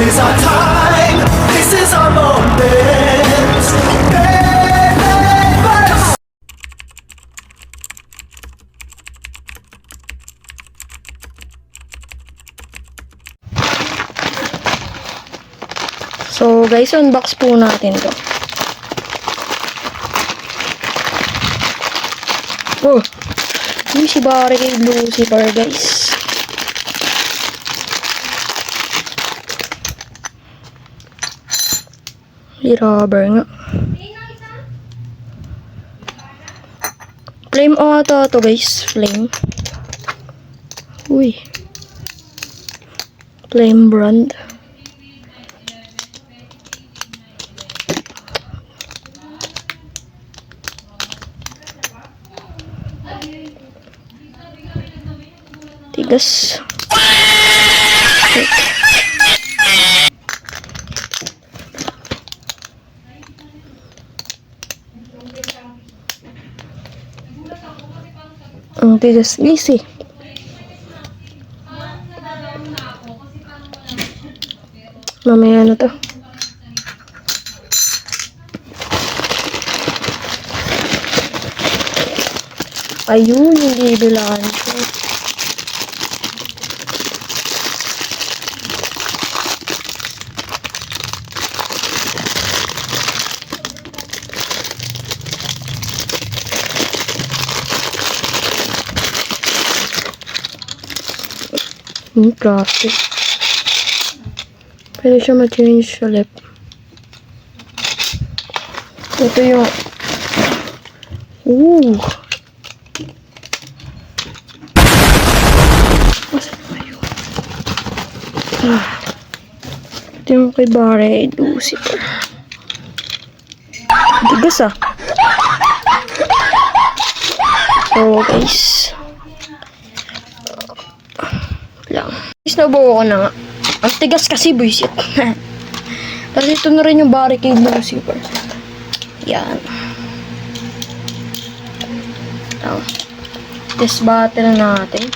is our time, this is our moment. So guys, unbox po natin to. Oh, yung si Barricade Lucifer guys. Si rubber nga. Flame ata to guys, flame. Uy. Flame brand. Tigas. Ang tigas guys eh. Mamaya na to. Ayun, hindi bilangan siya. Plastic. Pwede siya ma-change sa lip. Ito yung Asan ba yun? Ito yung kay Barricade Lucifer. Tigas ah. So guys, lang. Nabuo ko na nga. Ang tigas kasi buisit. Tapos ito na rin yung Barricade Lucifer. Yan. Lang. Test battle natin.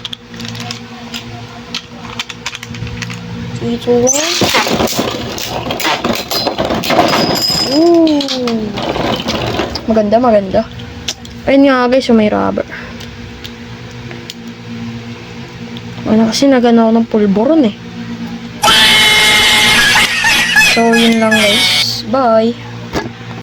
3, 2, 1. Maganda, maganda. Ayun nga guys, yung may rubber. Wala kasi nagana ako ng pulburon eh. So, yun lang guys. Bye!